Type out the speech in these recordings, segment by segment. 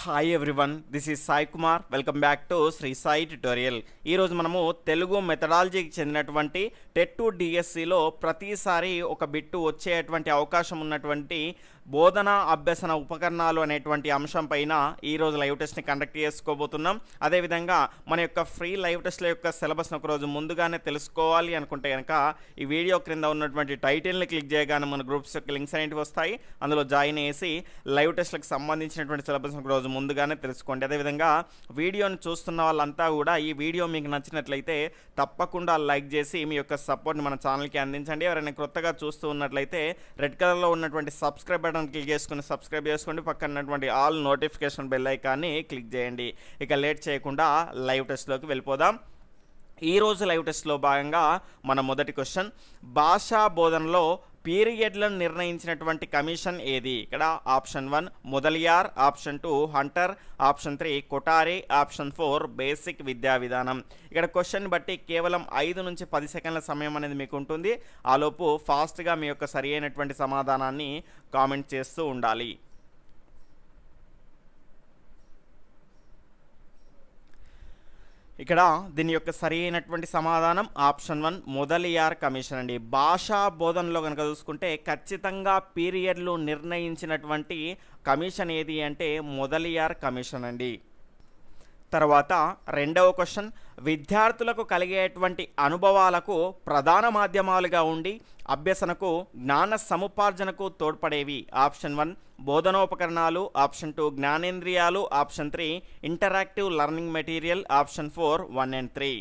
Hi everyone, this is Sai Kumar. Welcome back to Sri Sai tutorial. ఈరోజు మనము తెలుగు మెథడాలజీకి చెందినటువంటి టెట్ 2 డిఎస్సిలో ప్రతిసారి ఒక బిట్టు వచ్చేటువంటి అవకాశం ఉన్నటువంటి బోధన అభ్యసన ఉపకరణాలు అనేటువంటి అంశం పైన ఈరోజు లైవ్ టెస్ట్ని కండక్ట్ చేసుకోబోతున్నాం. అదేవిధంగా మన యొక్క ఫ్రీ లైవ్ టెస్ట్ల యొక్క సిలబస్ని ఒకరోజు ముందుగానే తెలుసుకోవాలి అనుకుంటే కనుక ఈ వీడియో క్రింద ఉన్నటువంటి టైటిల్ని క్లిక్ చేయగానే మన గ్రూప్స్ యొక్క లింక్స్ అనేవి వస్తాయి. అందులో జాయిన్ చేసి లైవ్ టెస్ట్లకు సంబంధించినటువంటి సిలబస్ని ఒకరోజు ముందుగానే తెలుసుకోండి. అదేవిధంగా వీడియోని చూస్తున్న వాళ్ళంతా కూడా ఈ వీడియో మీకు నచ్చినట్లయితే తప్పకుండా లైక్ చేసి మీ యొక్క సపోర్ట్ని మన ఛానల్కి అందించండి. ఎవరైనా కొత్తగా చూస్తూ ఉన్నట్లయితే రెడ్ కలర్లో ఉన్నటువంటి సబ్స్క్రైబ్ బటన్ క్లిక్ చేసుకుని సబ్స్క్రైబ్ చేసుకోండి. పక్కన ఉన్నటువంటి ఆల్ నోటిఫికేషన్ బెల్ ఐకాన్ని క్లిక్ చేయండి. ఇక లేట్ చేయకుండా లైవ్ టెస్ట్లోకి వెళ్ళిపోదాం. ఈరోజు లైవ్ టెస్ట్లో భాగంగా మన మొదటి క్వశ్చన్, భాషా బోధనలో పీరియడ్లను నిర్ణయించినటువంటి కమిషన్ ఏది? ఇక్కడ option 1 Mudaliar, option 2 Hunter, option 3 Kothari, option 4 basic విద్యా విధానం. ఇక్కడ క్వశ్చన్ బట్టి కేవలం 5 నుంచి 10 సెకండ్ల సమయం అనేది మీకు ఉంటుంది. ఆలోపు ఫాస్ట్గా మీ యొక్క సరి అయినటువంటి సమాధానాన్ని కామెంట్ చేస్తూ ఉండాలి. ఇక్కడ దీని యొక్క సరి అయినటువంటి సమాధానం ఆప్షన్ 1 మొదలియార్ కమిషన్ అండి. భాషా బోధనలో కనుక చూసుకుంటే ఖచ్చితంగా పీరియడ్లు నిర్ణయించినటువంటి కమిషన్ ఏది అంటే మొదలియార్ కమిషన్ అండి. తర్వాత రెండవ క్వశ్చన్, విద్యార్థులకు కలిగేటువంటి అనుభవాలకు ప్రధాన మాధ్యమాలుగా ఉండి అభ్యసనకు జ్ఞాన సముపార్జనకు తోడ్పడేవి? ఆప్షన్ 1 బోధనోపకరణాలు, ఆప్షన్ 2 జ్ఞానేంద్రియాలు, option 3 interactive learning material, option 4 1 and 3.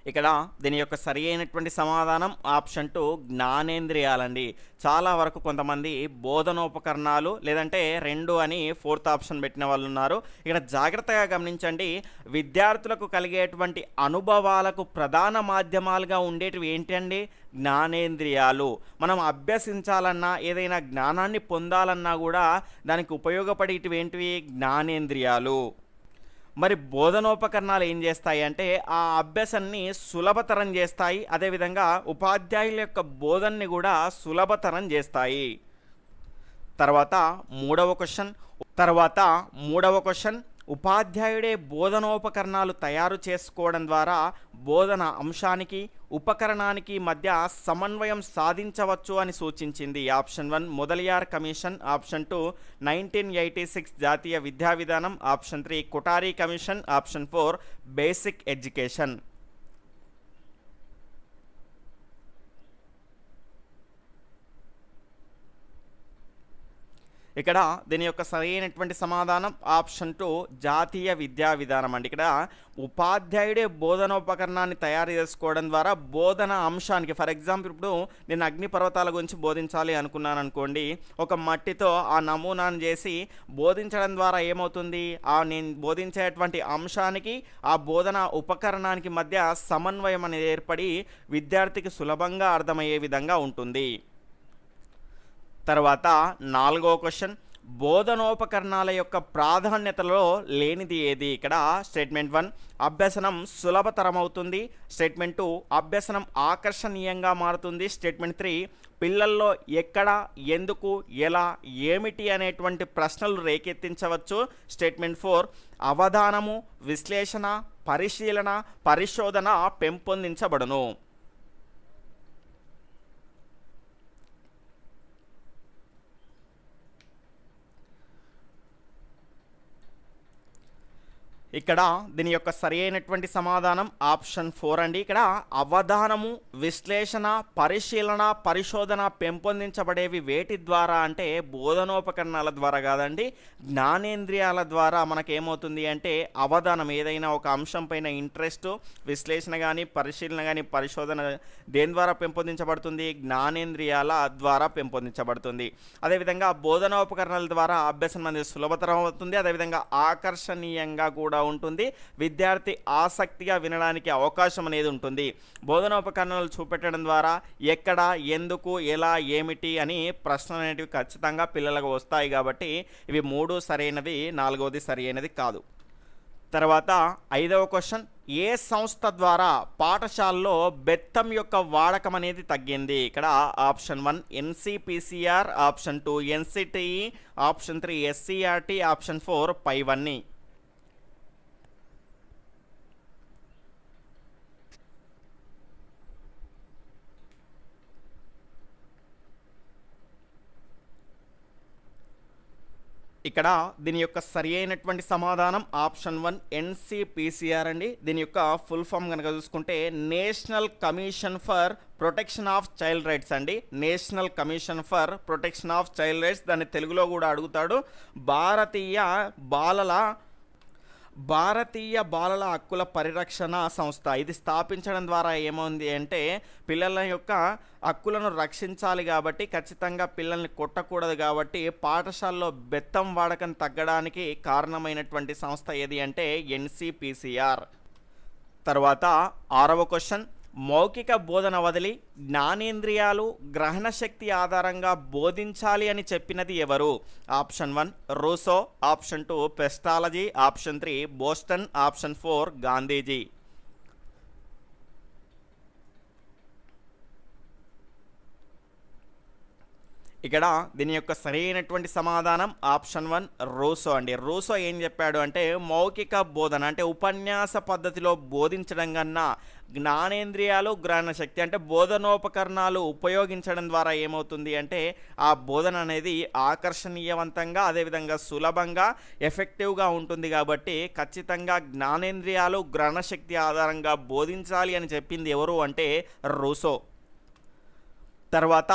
ఇక్కడ దీని యొక్క సరి అయినటువంటి సమాధానం ఆప్షన్ 2 జ్ఞానేంద్రియాలండి. చాలా వరకు కొంతమంది బోధనోపకరణాలు లేదంటే 2 అని 4th ఆప్షన్ పెట్టిన వాళ్ళు ఉన్నారు. ఇక్కడ జాగ్రత్తగా గమనించండి, విద్యార్థులకు కలిగేటువంటి అనుభవాలకు ప్రధాన మాధ్యమాలుగా ఉండేటివి ఏంటండి? జ్ఞానేంద్రియాలు. మనం అభ్యసించాలన్నా ఏదైనా జ్ఞానాన్ని పొందాలన్నా కూడా దానికి ఉపయోగపడేటివి ఏంటివి? జ్ఞానేంద్రియాలు. మరి బోధనోపకరణాలు ఏం చేస్తాయి అంటే ఆ అభ్యాసాన్ని సులభతరం చేస్తాయి. అదేవిధంగా ఉపాధ్యాయుల యొక్క బోధనని కూడా సులభతరం చేస్తాయి. తర్వాత మూడవ క్వశ్చన్, ఉపాధ్యాయుడే బోధనోపకరణాలు తయారు చేసుకోవడం ద్వారా బోధన అంశానికి ఉపకరణానికి మధ్య సమన్వయం సాధించవచ్చు అని సూచించింది. ఆప్షన్ 1 మొదలియార్ కమిషన్, ఆప్షన్ 2 1986 జాతీయ విద్యా విధానం, option 3 Kothari commission, option 4 basic education. ఇక్కడ దీని యొక్క సరైనటువంటి సమాధానం ఆప్షన్ 2 జాతీయ విద్యా విధానం అండి. ఇక్కడ ఉపాధ్యాయుడే బోధనోపకరణాన్ని తయారు చేసుకోవడం ద్వారా బోధన అంశానికి, ఫర్ ఎగ్జాంపుల్ ఇప్పుడు నేను అగ్నిపర్వతాల గురించి బోధించాలి అనుకున్నాను అనుకోండి, ఒక మట్టితో ఆ నమూనాను చేసి బోధించడం ద్వారా ఏమవుతుంది? నేను బోధించేటువంటి అంశానికి ఆ బోధన ఉపకరణానికి మధ్య సమన్వయం అనేది ఏర్పడి విద్యార్థికి సులభంగా అర్థమయ్యే విధంగా ఉంటుంది. తర్వాత 4వ క్వశ్చన్, బోధనోపకరణాల యొక్క ప్రాధాన్యతలో లేనిది ఏది? ఇక్కడ స్టేట్మెంట్ 1 అభ్యసనం సులభతరమవుతుంది, స్టేట్మెంట్ 2 అభ్యసనం ఆకర్షణీయంగా మారుతుంది, స్టేట్మెంట్ 3 పిల్లల్లో ఎక్కడ, ఎందుకు, ఎలా, ఏమిటి అనేటువంటి ప్రశ్నలు రేకెత్తించవచ్చు, స్టేట్మెంట్ 4 అవధానము, విశ్లేషణ, పరిశీలన, పరిశోధన పెంపొందించబడును. ఇక్కడ దీని యొక్క సరి అయినటువంటి సమాధానం ఆప్షన్ 4 అండి. ఇక్కడ అవధానము, విశ్లేషణ, పరిశీలన, పరిశోధన పెంపొందించబడేవి వేటి ద్వారా అంటే బోధనోపకరణాల ద్వారా కాదండి, జ్ఞానేంద్రియాల ద్వారా. మనకేమవుతుంది అంటే అవధానం, ఏదైనా ఒక అంశం పైన ఇంట్రెస్ట్, విశ్లేషణ కానీ పరిశీలన కానీ పరిశోధన దేని ద్వారా పెంపొందించబడుతుంది? జ్ఞానేంద్రియాల ద్వారా పెంపొందించబడుతుంది. అదేవిధంగా బోధనోపకరణాల ద్వారా అభ్యాసం అనేది సులభతరం అవుతుంది, అదేవిధంగా ఆకర్షణీయంగా కూడా ఉంటుంది, విద్యార్థి ఆసక్తిగా వినడానికి అవకాశం అనేది ఉంటుంది. బోధనోపకరణాలు చూపెట్టడం ద్వారా ఎక్కడ, ఎందుకు, ఎలా, ఏమిటి అని ప్రశ్నలు అనేటివి ఖచ్చితంగా పిల్లలకు వస్తాయి. కాబట్టి ఇవి 3 సరైనది, 4వది సరి అయినది కాదు. తర్వాత 5వ క్వశ్చన్, ఏ సంస్థ ద్వారా పాఠశాలలో బెత్తం యొక్క వాడకం అనేది తగ్గింది? ఇక్కడ option 1 NCPCR, option 2 NCTE, option 3 SCERT, option 4 పైవన్నీ. ఇక్కడ దీని యొక్క సరి అయినటువంటి సమాధానం ఆప్షన్ 1 ఎన్సిపిసిఆర్ అండి. దీని యొక్క ఫుల్ ఫామ్ కనుక చూసుకుంటే national commission for protection of child rights అండి. National commission for protection of child rights, దాన్ని తెలుగులో కూడా అడుగుతాడు. భారతీయ బాలల హక్కుల పరిరక్షణ సంస్థ. ఇది స్థాపించడం ద్వారా ఏమైంది అంటే పిల్లల యొక్క హక్కులను రక్షించాలి కాబట్టి, ఖచ్చితంగా పిల్లల్ని కొట్టకూడదు కాబట్టి పాఠశాలలో బెత్తం వాడకం తగ్గడానికి కారణమైనటువంటి సంస్థ ఏది అంటే ఎన్సిపిసిఆర్. తర్వాత 6వ క్వశ్చన్, మౌఖిక బోధన వదిలి జ్ఞానేంద్రియాలు గ్రహణ శక్తి ఆధారంగా బోధించాలి అని చెప్పినది ఎవరు? Option 1 Russo, option 2 పెస్టాలజీ, option 3 Boston, option 4 Gandhiji. ఇక్కడ దీని యొక్క సరైనటువంటి సమాధానం ఆప్షన్ 1 రూసో అండి. రూసో ఏం చెప్పాడు అంటే మౌఖిక బోధన అంటే ఉపన్యాస పద్ధతిలో బోధించడం కన్నా జ్ఞానేంద్రియాలు గ్రహణ శక్తి అంటే బోధనోపకరణాలు ఉపయోగించడం ద్వారా ఏమవుతుంది అంటే ఆ బోధన అనేది ఆకర్షణీయవంతంగా, అదేవిధంగా సులభంగా, ఎఫెక్టివ్గా ఉంటుంది. కాబట్టి ఖచ్చితంగా జ్ఞానేంద్రియాలు గ్రహణ శక్తి ఆధారంగా బోధించాలి అని చెప్పింది ఎవరు అంటే రూసో. తర్వాత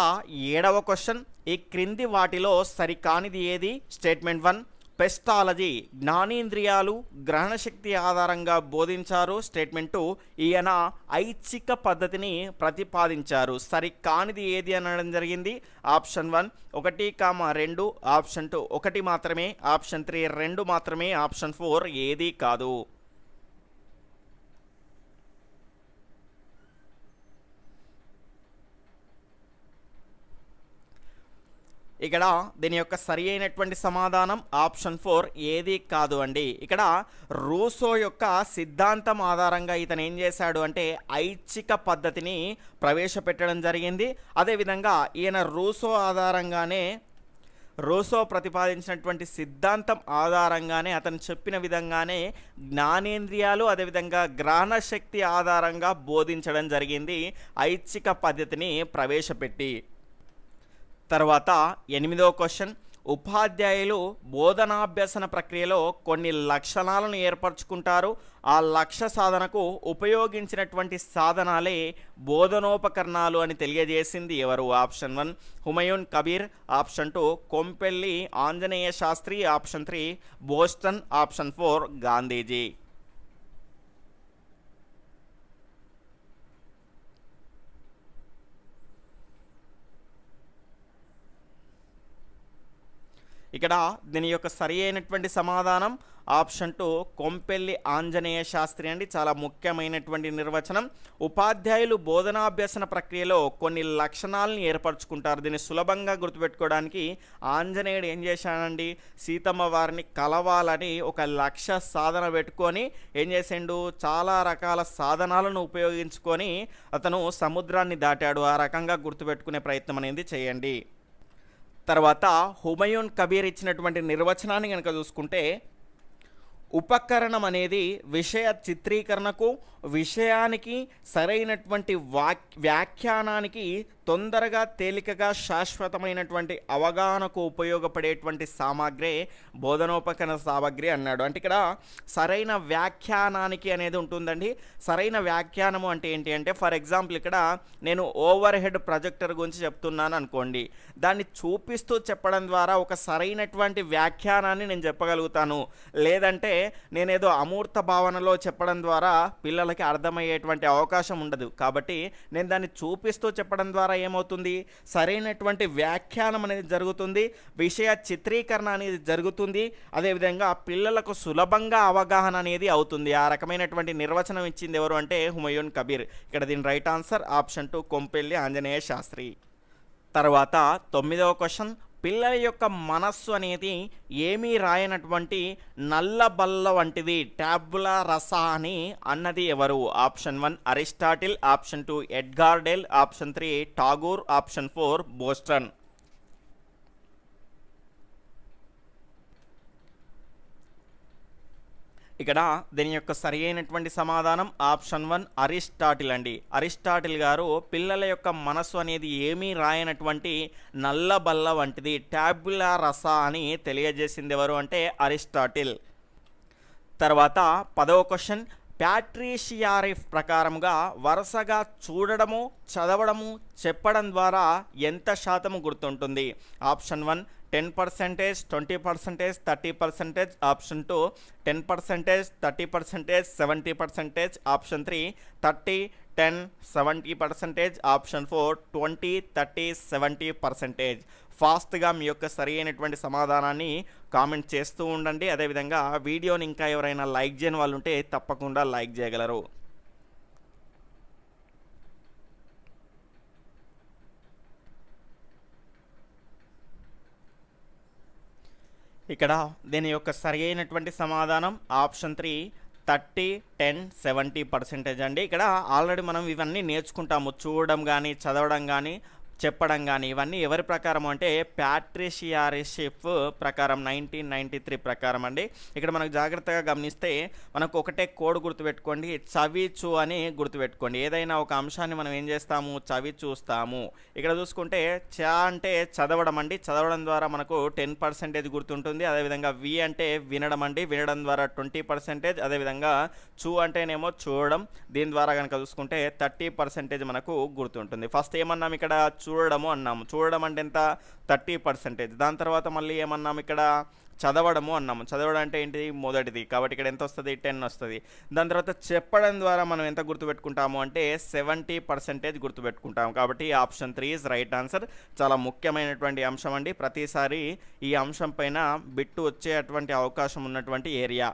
7వ క్వశ్చన్, ఈ క్రింది వాటిలో సరికానిది ఏది? స్టేట్మెంట్ 1 పెస్టాలజీ జ్ఞానేంద్రియాలు గ్రహణ శక్తి ఆధారంగా బోధించారు. స్టేట్మెంట్ 2 ఈయన ఐచ్ఛిక పద్ధతిని ప్రతిపాదించారు. సరికానిది ఏది అనడం జరిగింది. ఆప్షన్ 1 1, 2, ఆప్షన్ 2 1 మాత్రమే, ఆప్షన్ 3 2 మాత్రమే, ఆప్షన్ 4 ఏది కాదు. ఇక్కడ దీని యొక్క సరి అయినటువంటి సమాధానం ఆప్షన్ 4 ఏది కాదు అండి. ఇక్కడ రూసో యొక్క సిద్ధాంతం ఆధారంగా ఇతను ఏం చేశాడు అంటే ఐచ్ఛిక పద్ధతిని ప్రవేశపెట్టడం జరిగింది. అదేవిధంగా ఈయన రూసో ప్రతిపాదించినటువంటి సిద్ధాంతం ఆధారంగానే అతను చెప్పిన విధంగానే జ్ఞానేంద్రియాలు అదేవిధంగా గ్రహణ శక్తి ఆధారంగా బోధించడం జరిగింది ఐచ్ఛిక పద్ధతిని ప్రవేశపెట్టి. తర్వాత 8వ క్వశ్చన్, ఉపాధ్యాయులు బోధనాభ్యసన ప్రక్రియలో కొన్ని లక్షణాలను ఏర్పరచుకుంటారు. ఆ లక్ష్య సాధనకు ఉపయోగించినటువంటి సాధనాలే బోధనోపకరణాలు అని తెలియజేసింది ఎవరు? Option 1 Humayun Kabir, option 2 Kompelli Anjaneya Sastri, option 3 Boston, option 4 Gandhiji. ఇక్కడ దీని యొక్క సరి అయినటువంటి సమాధానం ఆప్షన్ 2 కొంపెల్లి ఆంజనేయ శాస్త్రి అండి. చాలా ముఖ్యమైనటువంటి నిర్వచనం. ఉపాధ్యాయులు బోధనాభ్యసన ప్రక్రియలో కొన్ని లక్షణాలను ఏర్పరచుకుంటారు. దీన్ని సులభంగా గుర్తుపెట్టుకోవడానికి ఆంజనేయుడు ఏం చేశాడండి, సీతమ్మ వారిని కలవాలని ఒక లక్ష్య సాధన పెట్టుకొని ఏం చేసిండు, చాలా రకాల సాధనాలను ఉపయోగించుకొని అతను సముద్రాన్ని దాటాడు. ఆ రకంగా గుర్తుపెట్టుకునే ప్రయత్నం అనేది చేయండి. తర్వాత హుమయూన్ కబీర్ ఇచ్చినటువంటి నిర్వచనాన్ని కనుక చూసుకుంటే ఉపకరణం అనేది విషయ చిత్రీకరణకు, విషయానికి సరైనటువంటి వ్యాఖ్యానానికి, తొందరగా తేలికగా శాశ్వతమైనటువంటి అవగాహనకు ఉపయోగపడేటువంటి సామాగ్రి బోధనోపకరణ సామాగ్రి అన్నాడు. అంటే ఇక్కడ సరైన వ్యాఖ్యానానికి అనేది ఉంటుందండి. సరైన వ్యాఖ్యానము అంటే ఏంటి అంటే ఫర్ ఎగ్జాంపుల్ ఇక్కడ నేను ఓవర్ హెడ్ ప్రొజెక్టర్ గురించి చెప్తున్నాను అనుకోండి, దాన్ని చూపిస్తూ చెప్పడం ద్వారా ఒక సరైనటువంటి వ్యాఖ్యానాన్ని నేను చెప్పగలుగుతాను. లేదంటే నేనేదో అమూర్త భావనలో చెప్పడం ద్వారా పిల్లలకి అర్థమయ్యేటువంటి అవకాశం ఉండదు. కాబట్టి నేను దాన్ని చూపిస్తూ చెప్పడం ద్వారా ద్వారా ఏమవుతుంది, సరైనటువంటి వ్యాఖ్యానం అనేది జరుగుతుంది, విషయ చిత్రీకరణ అనేది జరుగుతుంది, అదేవిధంగా పిల్లలకు సులభంగా అవగాహన అనేది అవుతుంది. ఆ రకమైనటువంటి నిర్వచనం ఇచ్చింది ఎవరు అంటే హుమయూన్ కబీర్. ఇక్కడ దీని right answer option 2 Kompelli Anjaneya Sastri. తర్వాత 9వ క్వశ్చన్, పిల్లల యొక్క మనస్సు అనేది ఏమీ రాయనటువంటి నల్ల బల్ల వంటిది, ట్యాబులా రసా అని అన్నది ఎవరు? Option 1 Aristotle, option 2 Edgar Dale, option 3 Tagore, option 4 Boston. ఇక్కడ దీని యొక్క సరి అయినటువంటి సమాధానం ఆప్షన్ 1 అరిస్టాటిల్ అండి. అరిస్టాటిల్ గారు పిల్లల యొక్క మనస్సు అనేది ఏమీ రాయనటువంటి నల్ల బల్ల వంటిది, ట్యాబులా రసా అని తెలియజేసింది ఎవరు అంటే అరిస్టాటిల్. తర్వాత 10వ క్వశ్చన్, ప్యాట్రిషియారిఫ్ ప్రకారంగా వరుసగా చూడడము, చదవడము, చెప్పడం ద్వారా ఎంత శాతం గుర్తుంటుంది? Option 1 10%, 20%, 30%, option 2 10%, 30%, 70%, option 3 30, 10, 70%, option 4 20, 30, 70%. ఫాస్ట్గా మీ యొక్క సరి అయినటువంటి సమాధానాన్ని కామెంట్ చేస్తూ ఉండండి. అదేవిధంగా వీడియోని ఇంకా ఎవరైనా లైక్ చేయని వాళ్ళు ఉంటే తప్పకుండా లైక్ చేయగలరు. ఇక్కడ దీని యొక్క సరి అయినటువంటి సమాధానం ఆప్షన్ 3 30, 10, 70% అండి. ఇక్కడ ఆల్రెడీ మనం ఇవన్నీ నేర్చుకుంటాము, చూడడం కానీ, చదవడం కానీ, చెప్పడం కానీ. ఇవన్నీ ఎవరి ప్రకారం అంటే ప్యాట్రిషియారిషిప్ ప్రకారం 1993 ప్రకారం అండి. ఇక్కడ మనకు జాగ్రత్తగా గమనిస్తే మనకు ఒకటే కోడ్ గుర్తుపెట్టుకోండి, చవిచూ అని గుర్తుపెట్టుకోండి. ఏదైనా ఒక అంశాన్ని మనం ఏం చేస్తాము, చవి చూస్తాము. ఇక్కడ చూసుకుంటే చ అంటే చదవడం అండి, చదవడం ద్వారా మనకు 10% గుర్తుంటుంది. అదేవిధంగా వి అంటే వినడం అండి, వినడం ద్వారా 20%. అదేవిధంగా చూ అంటేనేమో చూడడం, దీని ద్వారా కనుక చూసుకుంటే 30% మనకు గుర్తుంటుంది. ఫస్ట్ ఏమన్నాం ఇక్కడ, చూడడము అన్నాము. చూడడం అంటే ఎంత, 30%. దాని తర్వాత మళ్ళీ ఏమన్నాము ఇక్కడ, చదవడము అన్నాము. చదవడం అంటే ఏంటి, మొదటిది, కాబట్టి ఇక్కడ ఎంత వస్తుంది, 10 వస్తుంది. దాని తర్వాత చెప్పడం ద్వారా మనం ఎంత గుర్తుపెట్టుకుంటాము అంటే 70% గుర్తుపెట్టుకుంటాము. కాబట్టి ఆప్షన్ 3 ఈజ్ రైట్ ఆన్సర్. చాలా ముఖ్యమైనటువంటి అంశం అండి. ప్రతిసారి ఈ అంశం పైన బిట్టు వచ్చేటువంటి అవకాశం ఉన్నటువంటి ఏరియా.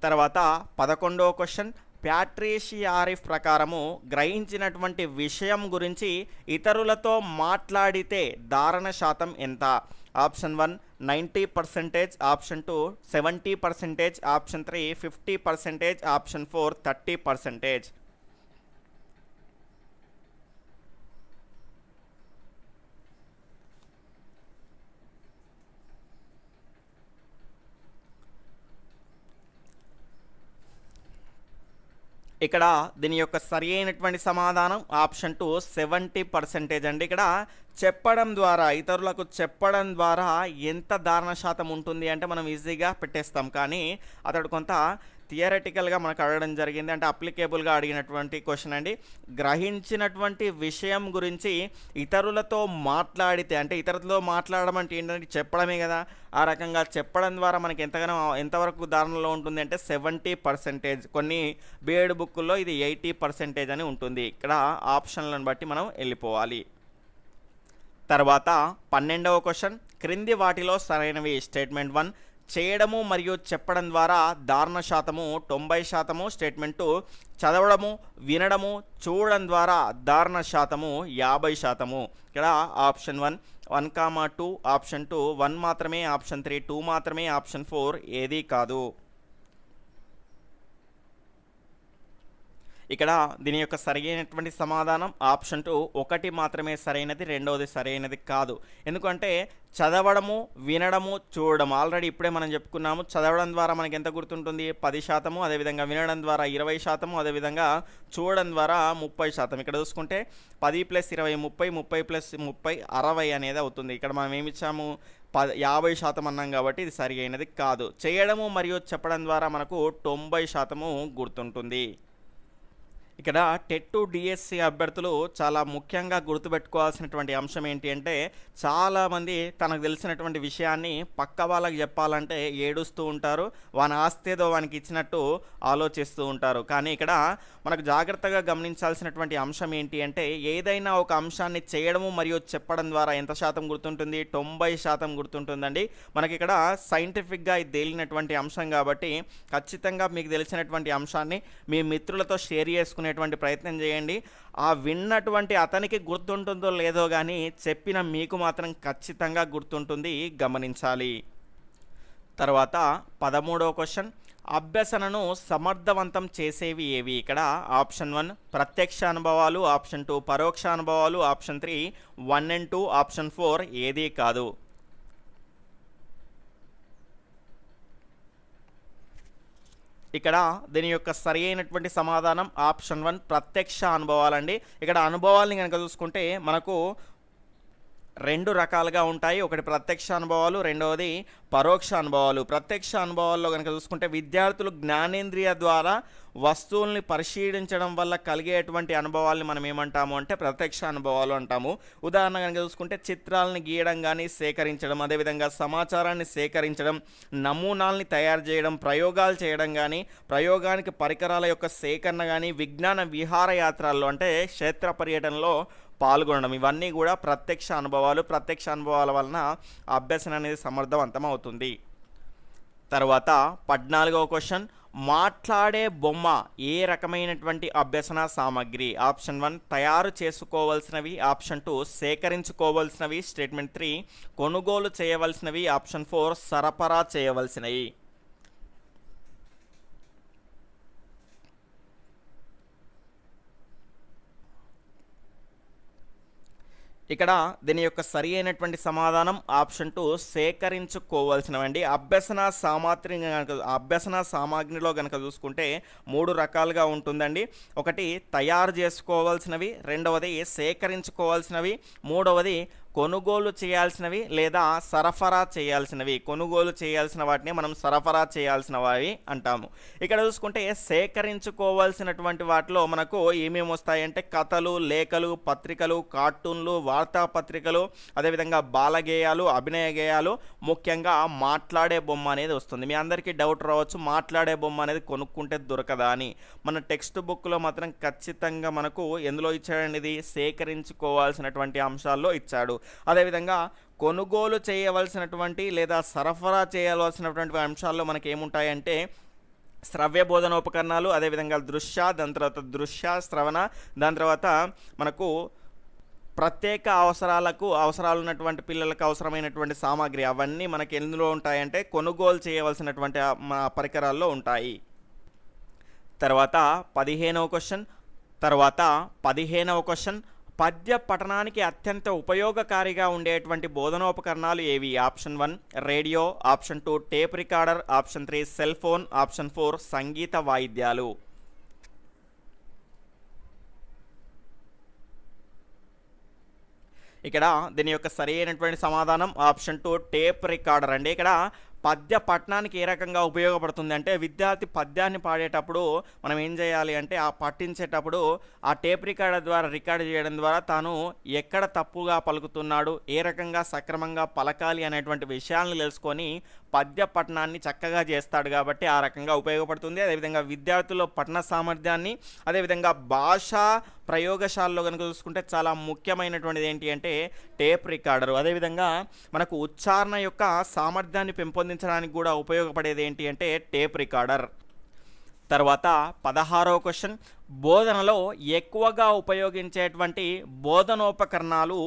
తర్వాత 11వ క్వశ్చన్, ప్యాట్రిషియారిఫ్ ప్రకారము గ్రహించినటువంటి విషయం గురించి ఇతరులతో మాట్లాడితే ధారణ శాతం ఎంత? Option 1 90%, option 2 70%, option 3 50%, option 4 30%. ఇక్కడ దీని యొక్క సరి అయినటువంటి సమాధానం ఆప్షన్ 2 70% అండి. ఇక్కడ చెప్పడం ద్వారా, ఇతరులకు చెప్పడం ద్వారా ఎంత ధారణ శాతం ఉంటుంది అంటే మనం ఈజీగా పెట్టేస్తాం. కానీ అతడు కొంత థియరటికల్గా మనకు అడగడం జరిగింది, అంటే అప్లికేబుల్గా అడిగినటువంటి క్వశ్చన్ అండి. గ్రహించినటువంటి విషయం గురించి ఇతరులతో మాట్లాడితే, అంటే ఇతరులతో మాట్లాడడం అంటే ఏంటంటే చెప్పడమే కదా, ఆ రకంగా చెప్పడం ద్వారా మనకి ఎంతవరకు ధారణలో ఉంటుంది అంటే 70%. కొన్ని బీఎడ్ బుక్కుల్లో ఇది 80% అని ఉంటుంది. ఇక్కడ ఆప్షన్లను బట్టి మనం వెళ్ళిపోవాలి. తర్వాత 12వ క్వశ్చన్, క్రింది వాటిలో సరైనవి. స్టేట్మెంట్ 1 చేయడము మరియు చెప్పడం ద్వారా ధారణ శాతము 90%. స్టేట్మెంట్ 2 చదవడము, వినడము, చూడడం ద్వారా ధారణ శాతము 50%. ఇక్కడ ఆప్షన్ 1, 2, ఆప్షన్ 2 1 మాత్రమే, ఆప్షన్ 3 2 మాత్రమే, ఆప్షన్ 4 ఏదీ కాదు. ఇక్కడ దీని యొక్క సరైనటువంటి సమాధానం ఆప్షన్ 2 1 మాత్రమే సరైనది, రెండవది సరైనది కాదు. ఎందుకంటే చదవడము, వినడము, చూడడం ఆల్రెడీ ఇప్పుడే మనం చెప్పుకున్నాము. చదవడం ద్వారా మనకి ఎంత గుర్తుంటుంది, 10%. అదేవిధంగా వినడం ద్వారా 20%. అదేవిధంగా చూడడం ద్వారా 30%. ఇక్కడ చూసుకుంటే 10 + 20 30, 30 + 30 60 అనేది అవుతుంది. ఇక్కడ మనం ఏమి ఇచ్చాము, 50% అన్నాం, కాబట్టి ఇది సరి అయినది కాదు. చేయడము మరియు చెప్పడం ద్వారా మనకు 90% గుర్తుంటుంది. ఇక్కడ టెట్ డిఎస్సి అభ్యర్థులు చాలా ముఖ్యంగా గుర్తుపెట్టుకోవాల్సినటువంటి అంశం ఏంటి అంటే, చాలామంది తనకు తెలిసినటువంటి విషయాన్ని పక్క వాళ్ళకి చెప్పాలంటే ఏడుస్తూ ఉంటారు. వాని ఆస్తేదో వానికి ఇచ్చినట్టు ఆలోచిస్తూ ఉంటారు. కానీ ఇక్కడ మనకు జాగ్రత్తగా గమనించాల్సినటువంటి అంశం ఏంటి అంటే, ఏదైనా ఒక అంశాన్ని చేయడము మరియు చెప్పడం ద్వారా ఎంత శాతం గుర్తుంటుంది? 90% గుర్తుంటుందండి. మనకి ఇక్కడ సైంటిఫిక్గా ఇది తేలినటువంటి అంశం కాబట్టి ఖచ్చితంగా మీకు తెలిసినటువంటి అంశాన్ని మీ మిత్రులతో షేర్ చేసుకునేటువంటి ప్రయత్నం చేయండి. ఆ విన్నటువంటి అతనికి గుర్తుంటుందో లేదో కానీ చెప్పిన మీకు మాత్రం ఖచ్చితంగా గుర్తుంటుంది, గమనించాలి. తర్వాత 13వ క్వశ్చన్, అభ్యసనను సమర్థవంతం చేసేవి ఏవి? ఇక్కడ ఆప్షన్ 1 ప్రత్యక్ష అనుభవాలు, ఆప్షన్ 2 పరోక్ష అనుభవాలు, ఆప్షన్ 3 1 and 2, ఆప్షన్ 4 ఏదీ కాదు. ఇక్కడ దీని యొక్క సరి అయినటువంటి సమాధానం ఆప్షన్ 1 ప్రత్యక్ష అనుభవాలండి. ఇక్కడ అనుభవాల్ని కనుక చూసుకుంటే మనకు రెండు రకాలుగా ఉంటాయి. ఒకటి ప్రత్యక్ష అనుభవాలు, రెండవది పరోక్ష అనుభవాలు. ప్రత్యక్ష అనుభవాల్లో కనుక చూసుకుంటే విద్యార్థులు జ్ఞానేంద్రియ ద్వారా వస్తువుల్ని పరిశీలించడం వల్ల కలిగేటువంటి అనుభవాల్ని మనం ఏమంటాము అంటే ప్రత్యక్ష అనుభవాలు అంటాము. ఉదాహరణ కనుక చూసుకుంటే చిత్రాలని గీయడం కానీ సేకరించడం, అదేవిధంగా సమాచారాన్ని సేకరించడం, నమూనాల్ని తయారు చేయడం, ప్రయోగాలు చేయడం కానీ, ప్రయోగానికి పరికరాల యొక్క సేకరణ కానీ, విజ్ఞాన విహారయాత్రల్లో అంటే క్షేత్ర పర్యటనలో పాల్గొనడం, ఇవన్నీ కూడా ప్రత్యక్ష అనుభవాలు. ప్రత్యక్ష అనుభవాల వలన అభ్యసన అనేది సమర్థవంతం అవుతుంది. తర్వాత 14వ క్వశ్చన్, మాట్లాడే బొమ్మ ఏ రకమైనటువంటి అభ్యసన సామగ్రి? ఆప్షన్ 1 తయారు చేసుకోవలసినవి, ఆప్షన్ 2 సేకరించుకోవలసినవి, స్టేట్మెంట్ 3 కొనుగోలు చేయవలసినవి, ఆప్షన్ 4 సరఫరా చేయవలసినవి. ఇక్కడ దీని యొక్క సరి అయినటువంటి సమాధానం ఆప్షన్ 2 సేకరించుకోవాల్సినవండి. అభ్యసన సామాగ్రిలో కనుక చూసుకుంటే 3 రకాలుగా ఉంటుందండి. ఒకటి తయారు చేసుకోవాల్సినవి, రెండవది సేకరించుకోవాల్సినవి, మూడవది కొనుగోలు చేయాల్సినవి లేదా సరఫరా చేయాల్సినవి. కొనుగోలు చేయాల్సిన వాటిని మనం సరఫరా చేయాల్సినవి అంటాము. ఇక్కడ చూసుకుంటే సేకరించుకోవాల్సినటువంటి వాటిలో మనకు ఏమేమి వస్తాయంటే కథలు, లేఖలు, పత్రికలు, కార్టూన్లు, వార్తాపత్రికలు, అదేవిధంగా బాలగేయాలు, అభినయ గేయాలు, ముఖ్యంగా మాట్లాడే బొమ్మ అనేది వస్తుంది. మీ అందరికీ డౌట్ రావచ్చు, మాట్లాడే బొమ్మ అనేది కొనుక్కుంటే దొరకదా అని. మన టెక్స్ట్ బుక్లో మాత్రం ఖచ్చితంగా మనకు ఎందులో ఇచ్చాడండి? ఇది సేకరించుకోవాల్సినటువంటి అంశాల్లో ఇచ్చాడు. అదేవిధంగా కొనుగోలు చేయవలసినటువంటి లేదా సరఫరా చేయవలసినటువంటి అంశాల్లో మనకి ఏముంటాయంటే శ్రవ్య బోధనోపకరణాలు, అదేవిధంగా దాని తర్వాత దృశ్య శ్రవణ, దాని తర్వాత మనకు ప్రత్యేక అవసరాలు ఉన్నటువంటి పిల్లలకు అవసరమైనటువంటి సామాగ్రి, అవన్నీ మనకి ఎందులో ఉంటాయంటే కొనుగోలు చేయవలసినటువంటి పరికరాల్లో ఉంటాయి. తర్వాత 15వ క్వశ్చన్, పద్య పఠనానికి అత్యంత ఉపయోగకారిగా ఉండేటువంటి బోధనోపకరణాలు ఏవి? Option 1 radio, option 2 tape recorder, option 3 cell phone, option 4 సంగీత వాయిద్యాలు. ఇక్కడ దీని యొక్క సరి అయినటువంటి సమాధానం ఆప్షన్ 2 టేప్ రికార్డర్ అండి. ఇక్కడ పద్య పఠనానికి ఏ రకంగా ఉపయోగపడుతుంది అంటే విద్యార్థి పద్యాన్ని పాడేటప్పుడు మనం ఏం చేయాలి అంటే ఆ పఠించేటప్పుడు ఆ టేప్ రికార్డర్ ద్వారా రికార్డ్ చేయడం ద్వారా తాను ఎక్కడ తప్పుగా పలుకుతున్నాడు, ఏ రకంగా సక్రమంగా పలకాలి అనేటువంటి విషయాలను తెలుసుకొని పద్య పఠనాన్ని చక్కగా చేస్తాడు కాబట్టి ఆ రకంగా ఉపయోగపడుతుంది. అదేవిధంగా విద్యార్థుల్లో పఠన సామర్థ్యాన్ని, అదేవిధంగా భాషా ప్రయోగశాలలో కనుక చూసుకుంటే చాలా ముఖ్యమైనటువంటిది ఏంటి అంటే టేప్ రికార్డరు. అదేవిధంగా మనకు ఉచ్చారణ యొక్క సామర్థ్యాన్ని పెంపొందించడానికి కూడా ఉపయోగపడేది ఏంటి అంటే టేప్ రికార్డర్. తర్వాత 16వ క్వశ్చన్, బోధనలో ఎక్కువగా ఉపయోగించేటువంటి బోధనోపకరణాలు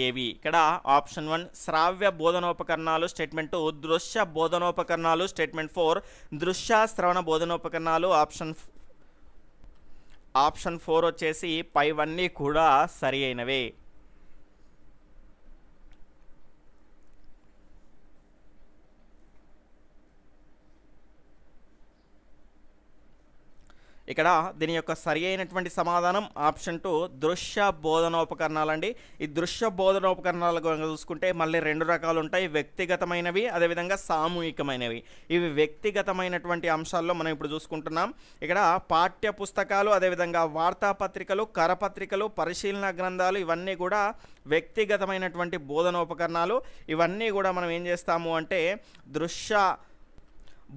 ఏవి? ఇక్కడ ఆప్షన్ 1 శ్రావ్య బోధనోపకరణాలు, స్టేట్మెంట్ 2 దృశ్య బోధనోపకరణాలు, స్టేట్మెంట్ 4 దృశ్య శ్రవణ బోధనోపకరణాలు, ఆప్షన్ 4 వచ్చేసి పైవన్నీ కూడా సరి అయినవే. ఇక్కడ దీని యొక్క సరి అయినటువంటి సమాధానం ఆప్షన్ 2 దృశ్య బోధనోపకరణాలండి. ఈ దృశ్య బోధనోపకరణాలు కనుక చూసుకుంటే మళ్ళీ 2 రకాలు ఉంటాయి, వ్యక్తిగతమైనవి అదేవిధంగా సామూహికమైనవి. ఇవి వ్యక్తిగతమైనటువంటి అంశాల్లో మనం ఇప్పుడు చూసుకుంటున్నాం. ఇక్కడ పాఠ్య పుస్తకాలు అదేవిధంగా వార్తాపత్రికలు, కరపత్రికలు, పరిశీలన గ్రంథాలు ఇవన్నీ కూడా వ్యక్తిగతమైనటువంటి బోధనోపకరణాలు. ఇవన్నీ కూడా మనం ఏం చేస్తాము అంటే దృశ్య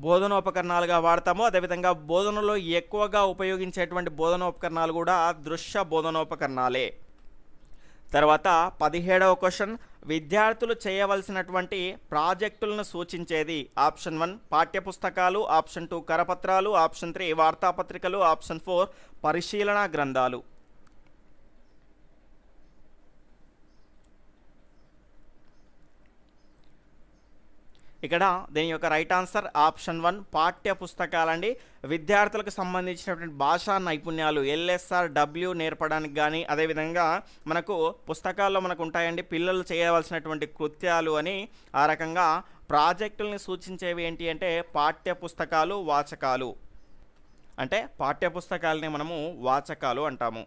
బోధనోపకరణాలుగా వాడతాము. అదేవిధంగా బోధనలో ఎక్కువగా ఉపయోగించేటువంటి బోధనోపకరణాలు కూడా దృశ్య బోధనోపకరణాలే. తర్వాత 17వ క్వశ్చన్, విద్యార్థులు చేయవలసినటువంటి ప్రాజెక్టులను సూచించేది. ఆప్షన్ 1 పాఠ్యపుస్తకాలు, ఆప్షన్ 2 కరపత్రాలు, ఆప్షన్ 3 వార్తాపత్రికలు, ఆప్షన్ 4 పరిశీలన గ్రంథాలు. ఇక్కడ దీని యొక్క రైట్ ఆన్సర్ ఆప్షన్ 1 పాఠ్య పుస్తకాలండి. విద్యార్థులకు సంబంధించినటువంటి భాషా నైపుణ్యాలు LSR-W నేర్పడానికి కానీ అదేవిధంగా మనకు పుస్తకాల్లో మనకు ఉంటాయండి పిల్లలు చేయవలసినటువంటి కృత్యాలు అని. ఆ రకంగా ప్రాజెక్టుల్ని సూచించేవి ఏంటి అంటే పాఠ్య పుస్తకాలు, వాచకాలు. అంటే పాఠ్య పుస్తకాలని మనము వాచకాలు అంటాము.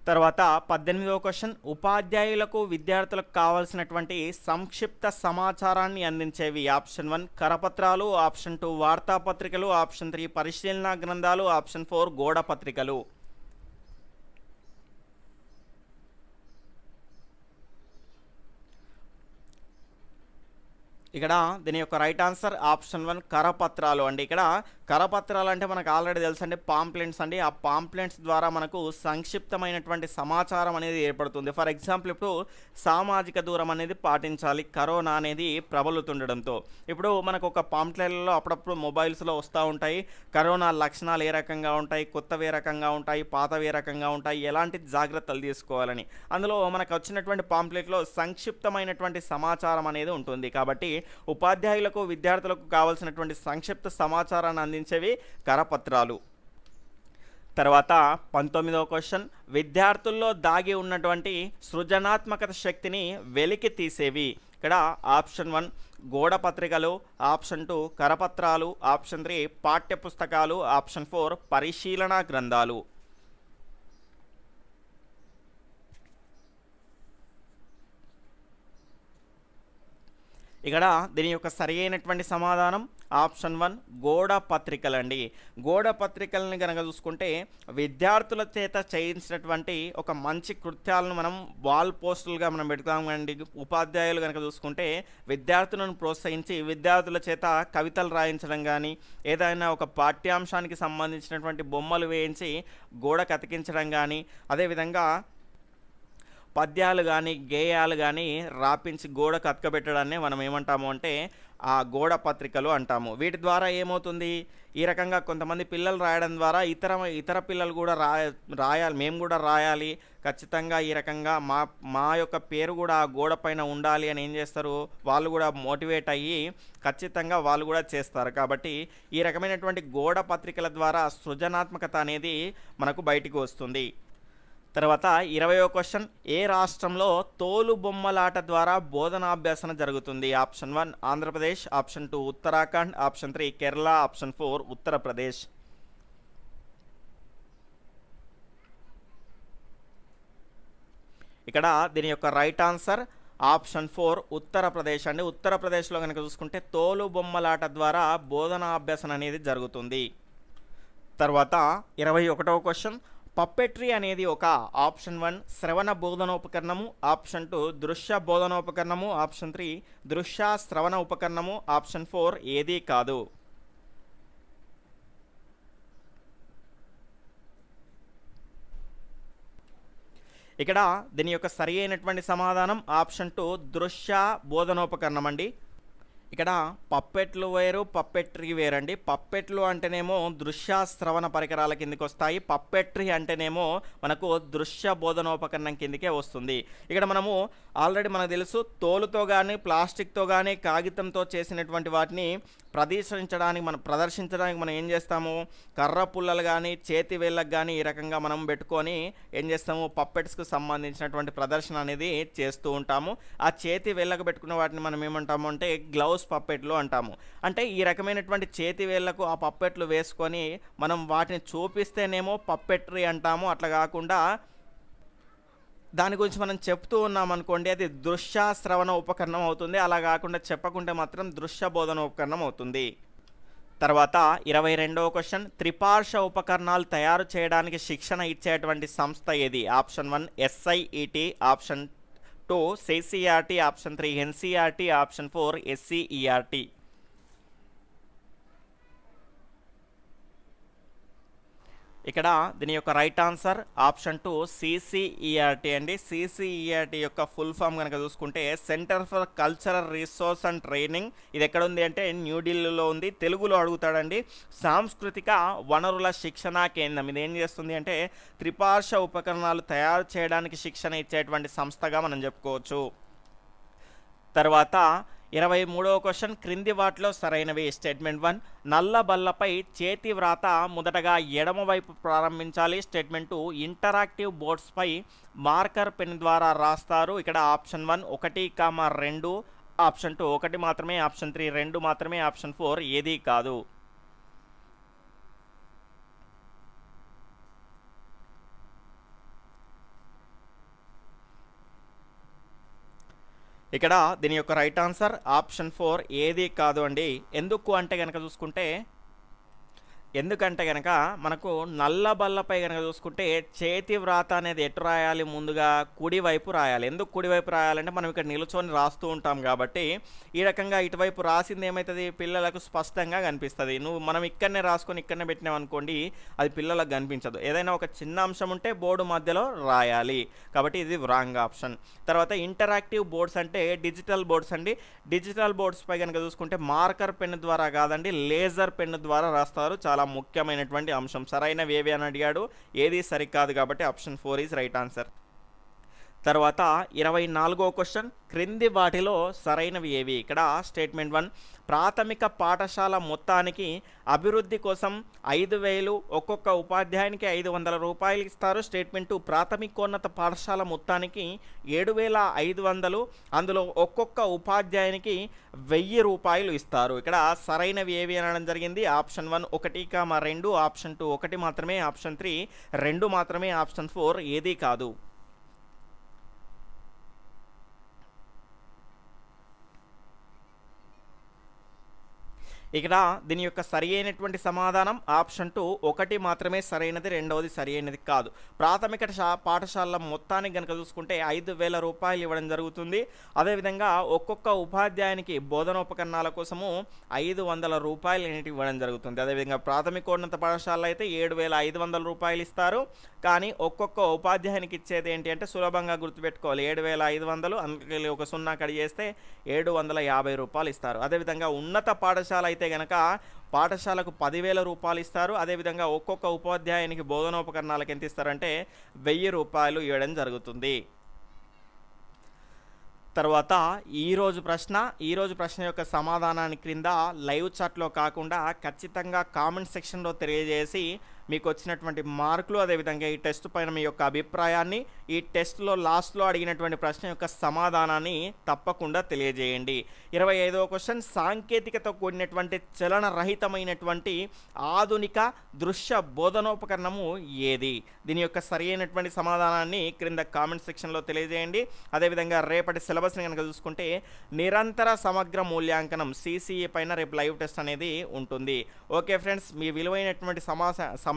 తర్వాత 18వ క్వశ్చన్, ఉపాధ్యాయులకు విద్యార్థులకు కావాల్సినటువంటి సంక్షిప్త సమాచారాన్ని అందించేవి. ఆప్షన్ 1 కరపత్రాలు, ఆప్షన్ 2 వార్తాపత్రికలు, ఆప్షన్ 3 పరిశీలన గ్రంథాలు, ఆప్షన్ 4 గోడ పత్రికలు. ఇక్కడ దీని యొక్క రైట్ ఆన్సర్ ఆప్షన్ 1 కరపత్రాలు అండి. ఇక్కడ కరపత్రాలు అంటే మనకు ఆల్రెడీ తెలుసు అండి పాంప్లెంట్స్ అండి. ఆ పాంప్లెంట్స్ ద్వారా మనకు సంక్షిప్తమైనటువంటి సమాచారం అనేది ఏర్పడుతుంది. ఫర్ ఎగ్జాంపుల్ ఇప్పుడు సామాజిక దూరం అనేది పాటించాలి కరోనా అనేది ప్రబలుతుండడంతో. ఇప్పుడు మనకు ఒక పాంప్లెట్లలో అప్పుడప్పుడు మొబైల్స్లో వస్తూ ఉంటాయి కరోనా లక్షణాలు ఏ రకంగా ఉంటాయి, కొత్తవి ఏ రకంగా ఉంటాయి, పాతవి ఏ రకంగా ఉంటాయి, ఎలాంటి జాగ్రత్తలు తీసుకోవాలని. అందులో మనకు వచ్చినటువంటి పాంప్లెట్లో సంక్షిప్తమైనటువంటి సమాచారం అనేది ఉంటుంది. కాబట్టి ఉపాధ్యాయులకు విద్యార్థులకు కావాల్సినటువంటి సంక్షిప్త సమాచారాన్ని అందించేవి కరపత్రాలు. తర్వాత 19వ క్వశ్చన్, విద్యార్థుల్లో దాగి ఉన్నటువంటి సృజనాత్మకత శక్తిని వెలికి తీసేవి. ఇక్కడ ఆప్షన్ 1 గోడ పత్రికలు, ఆప్షన్ 2 కరపత్రాలు, ఆప్షన్ 3 పాఠ్యపుస్తకాలు, ఆప్షన్ 4 పరిశీలన గ్రంథాలు. ఇక్కడ దీని యొక్క సరి అయినటువంటి సమాధానం ఆప్షన్ 1 గోడ పత్రికలండి. గోడ పత్రికలని కనుక చూసుకుంటే విద్యార్థుల చేత చేయించినటువంటి ఒక మంచి కృత్యాలను మనం వాల్ పోస్టులుగా మనం పెడతామండి. ఉపాధ్యాయులు కనుక చూసుకుంటే విద్యార్థులను ప్రోత్సహించి విద్యార్థుల చేత కవితలు రాయించడం కానీ ఏదైనా ఒక పాఠ్యాంశానికి సంబంధించినటువంటి బొమ్మలు వేయించి గోడకు అతికించడం కానీ అదేవిధంగా పద్యాలు కానీ గేయాలు కానీ రాపించి గోడకు అతకబెట్టడాన్ని మనం ఏమంటాము అంటే ఆ గోడ పత్రికలు అంటాము. వీటి ద్వారా ఏమవుతుంది, ఈ రకంగా కొంతమంది పిల్లలు రాయడం ద్వారా ఇతర పిల్లలు కూడా రాయాలి, మేము కూడా రాయాలి ఖచ్చితంగా, ఈ రకంగా మా యొక్క పేరు కూడా ఆ గోడ పైన ఉండాలి అని ఏం చేస్తారు, వాళ్ళు కూడా మోటివేట్ అయ్యి ఖచ్చితంగా వాళ్ళు కూడా చేస్తారు. కాబట్టి ఈ రకమైనటువంటి గోడ పత్రికల ద్వారా సృజనాత్మకత అనేది మనకు బయటికి వస్తుంది. తర్వాత 20వ క్వశ్చన్, ఏ రాష్ట్రంలో తోలు బొమ్మలాట ద్వారా బోధనాభ్యాసన జరుగుతుంది. Option 1 Andhra Pradesh, option 2 Uttarakhand, option 3 Kerala, option 4 Uttar Pradesh. ఇక్కడ దీని యొక్క రైట్ ఆన్సర్ ఆప్షన్ 4 ఉత్తరప్రదేశ్ అండి. ఉత్తరప్రదేశ్లో కనుక చూసుకుంటే తోలు బొమ్మలాట ద్వారా బోధనాభ్యాసన అనేది జరుగుతుంది. తర్వాత 21వ క్వశ్చన్, పప్పెట్రీ అనేది ఒక ఆప్షన్ 1 శ్రవణ బోధనోపకరణము, ఆప్షన్ 2 దృశ్య బోధనోపకరణము, ఆప్షన్ 3 దృశ్య శ్రవణ ఉపకరణము, ఆప్షన్ 4 ఏదీ కాదు. ఇక్కడ దీని యొక్క సరి అయినటువంటి సమాధానం ఆప్షన్ 2 దృశ్య బోధనోపకరణం అండి. ఇక్కడ పప్పెట్లు వేరు, పప్పెట్రీ వేరండి. పప్పెట్లు అంటేనేమో దృశ్య శ్రవణ పరికరాల కిందకి వస్తాయి, పప్పెట్రీ అంటేనేమో మనకు దృశ్య బోధనోపకరణం కిందకే వస్తుంది. ఇక్కడ మనము ఆల్రెడీ మనకు తెలుసు తోలుతో కానీ ప్లాస్టిక్తో కానీ కాగితంతో చేసినటువంటి వాటిని ప్రదర్శించడానికి మనం ఏం చేస్తాము, కర్ర పుల్లలు కానీ చేతి వేళ్ళకు కానీ ఈ రకంగా మనం పెట్టుకొని ఏం చేస్తాము, పప్పెట్స్కి సంబంధించినటువంటి ప్రదర్శన అనేది చేస్తూ ఉంటాము. ఆ చేతి వేళ్ళకు పెట్టుకున్న వాటిని మనం ఏమంటాము అంటే గ్లౌస్ పప్పెట్లు అంటాము. అంటే ఈ రకమైనటువంటి చేతి వేళ్ళకు ఆ పప్పెట్లు వేసుకొని మనం వాటిని చూపిస్తేనేమో పప్పెట్రీ అంటాము. అట్లా కాకుండా దాని గురించి మనం చెప్తూ ఉన్నాం అనుకోండి, అది దృశ్య శ్రవణ ఉపకరణం అవుతుంది. అలా కాకుండా చెప్పకుంటే మాత్రం దృశ్య బోధన ఉపకరణం అవుతుంది. తర్వాత 22వ క్వశ్చన్, త్రిపార్శ్వ ఉపకరణాలు తయారు చేయడానికి శిక్షణ ఇచ్చేటువంటి సంస్థ ఏది? Option 1 SIET, option 2 CCERT, option 3 NCERT, option 4 SCERT. ఇక్కడ దీని యొక్క రైట్ ఆన్సర్ ఆప్షన్ 2 CCERT అండి. CCERT యొక్క ఫుల్ ఫామ్ కనుక చూసుకుంటే centre for cultural resource and training. ఇది ఎక్కడ ఉంది అంటే న్యూఢిల్లీలో ఉంది. తెలుగులో అడుగుతాడండి, సాంస్కృతిక వనరుల శిక్షణా కేంద్రం. ఇది ఏం చేస్తుంది అంటే త్రిపార్శ్వ ఉపకరణాలు తయారు చేయడానికి శిక్షణ ఇచ్చేటువంటి సంస్థగా మనం చెప్పుకోవచ్చు. తర్వాత 23వ క్వశ్చన్, క్రింది వాటిలో సరైనవి. స్టేట్మెంట్ 1, నల్ల బల్లపై చేతి వ్రాత మొదటగా ఎడమవైపు ప్రారంభించాలి. స్టేట్మెంట్ 2, ఇంటరాక్టివ్ బోర్డ్స్పై మార్కర్ పెన్ ద్వారా రాస్తారు. ఇక్కడ ఆప్షన్ 1 1, 2, ఆప్షన్ 2 1 మాత్రమే, ఆప్షన్ 3 2 మాత్రమే, ఆప్షన్ 4 ఏదీ కాదు. ఇక్కడ దీని యొక్క రైట్ ఆన్సర్ ఆప్షన్ 4 ఏది కాదు అండి. ఎందుకు అంటే కనుక చూసుకుంటే, ఎందుకంటే కనుక మనకు నల్ల బల్లపై కనుక చూసుకుంటే చేతి వ్రాత అనేది ఎటు రాయాలి, ముందుగా కుడివైపు రాయాలి. ఎందుకు కుడివైపు రాయాలంటే మనం ఇక్కడ నిలుచొని రాస్తూ ఉంటాం కాబట్టి ఈ రకంగా ఇటువైపు రాసింది ఏమవుతుంది, పిల్లలకు స్పష్టంగా కనిపిస్తుంది. మనం ఇక్కడనే రాసుకొని ఇక్కడనే పెట్టినాం అనుకోండి, అది పిల్లలకు కనిపించదు. ఏదైనా ఒక చిన్న అంశం ఉంటే బోర్డు మధ్యలో రాయాలి కాబట్టి ఇది రాంగ్ ఆప్షన్. తర్వాత ఇంటరాక్టివ్ బోర్డ్స్ అంటే డిజిటల్ బోర్డ్స్ అండి. డిజిటల్ బోర్డ్స్ పై కనుక చూసుకుంటే మార్కర్ పెన్ ద్వారా కాదండి, లేజర్ పెన్ ద్వారా రాస్తారు. చాలా ముఖ్యమైనటువంటి అంశం. సరైనవి ఏవి అని అడిగాడు, ఏది సరికాదు కాబట్టి ఆప్షన్ 4 ఈజ్ రైట్ ఆన్సర్. తర్వాత 24వ క్వశ్చన్, క్రింది వాటిలో సరైనవి ఏవి? ఇక్కడ స్టేట్మెంట్ 1, ప్రాథమిక పాఠశాల మొత్తానికి అభివృద్ధి కోసం 5,000, ఒక్కొక్క ఉపాధ్యాయునికి 500 రూపాయలు ఇస్తారు. స్టేట్మెంట్ 2, ప్రాథమికోన్నత పాఠశాల మొత్తానికి 7,500, అందులో ఒక్కొక్క ఉపాధ్యాయునికి 1,000 రూపాయలు ఇస్తారు. ఇక్కడ సరైనవి ఏవి అనడం జరిగింది. ఆప్షన్ 1 1, 2, ఆప్షన్ 2 1 మాత్రమే, ఆప్షన్ 3 2 మాత్రమే, ఆప్షన్ 4 ఏదీ కాదు. ఇక్కడ దీని యొక్క సరి అయినటువంటి సమాధానం ఆప్షన్ 2 1 మాత్రమే సరైనది, రెండవది సరి అయినది కాదు. ప్రాథమిక పాఠశాల మొత్తానికి కనుక చూసుకుంటే 5,000 రూపాయలు ఇవ్వడం జరుగుతుంది. అదేవిధంగా ఒక్కొక్క ఉపాధ్యాయునికి బోధనోపకరణాల కోసము 500 రూపాయలు అనేవి ఇవ్వడం జరుగుతుంది. అదేవిధంగా ప్రాథమికోన్నత పాఠశాలలో అయితే 7,500 రూపాయలు ఇస్తారు. కానీ ఒక్కొక్క ఉపాధ్యాయునికి ఇచ్చేది ఏంటి అంటే సులభంగా గుర్తుపెట్టుకోవాలి, 7,500 అందుకే ఒక 0 కడి చేస్తే 750 రూపాయలు ఇస్తారు. అదేవిధంగా ఉన్నత పాఠశాల అయితే గనక పాఠశాలకు 10,000 రూపాయలు ఇస్తారు. అదేవిధంగా ఒక్కొక్క ఉపాధ్యాయునికి బోధనోపకరణాలకు ఎంత ఇస్తారంటే 1,000 రూపాయలు ఇవ్వడం జరుగుతుంది. తర్వాత ఈరోజు ప్రశ్న యొక్క సమాధానాన్ని క్రింద లైవ్ చాట్లో కాకుండా ఖచ్చితంగా కామెంట్ సెక్షన్లో తెలియజేసి మీకు వచ్చినటువంటి మార్కులు, అదేవిధంగా ఈ టెస్ట్ పైన మీ యొక్క అభిప్రాయాన్ని, ఈ టెస్ట్లో లాస్ట్లో అడిగినటువంటి ప్రశ్న యొక్క సమాధానాన్ని తప్పకుండా తెలియజేయండి. 25వ క్వశ్చన్, సాంకేతికత కూడినటువంటి చలనరహితమైనటువంటి ఆధునిక దృశ్య బోధనోపకరణము ఏది? దీని యొక్క సరి అయినటువంటి సమాధానాన్ని క్రింద కామెంట్ సెక్షన్లో తెలియజేయండి. అదేవిధంగా రేపటి సిలబస్ని కనుక చూసుకుంటే నిరంతర సమగ్ర మూల్యాంకనం CCE పైన రేపు లైవ్ టెస్ట్ అనేది ఉంటుంది. ఓకే ఫ్రెండ్స్, మీ విలువైనటువంటి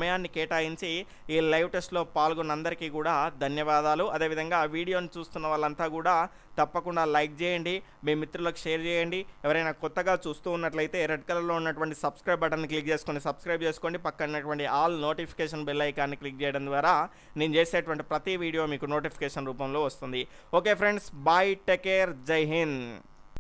సమయాన్ని కేటాయించి ఈ లైవ్ టెస్ట్లో పాల్గొన్న అందరికీ కూడా ధన్యవాదాలు. అదేవిధంగా ఆ వీడియోని చూస్తున్న వాళ్ళంతా కూడా తప్పకుండా లైక్ చేయండి, మీ మిత్రులకు షేర్ చేయండి. ఎవరైనా కొత్తగా చూస్తూ ఉన్నట్లయితే రెడ్ కలర్లో ఉన్నటువంటి సబ్స్క్రైబ్ బటన్ క్లిక్ చేసుకొని సబ్స్క్రైబ్ చేసుకోండి. పక్కన ఉన్నటువంటి ఆల్ నోటిఫికేషన్ బెల్ ఐకాన్ని క్లిక్ చేయడం ద్వారా నేను చేసేటువంటి ప్రతి వీడియో మీకు నోటిఫికేషన్ రూపంలో వస్తుంది. Okay friends, bye, take care, Jai Hind.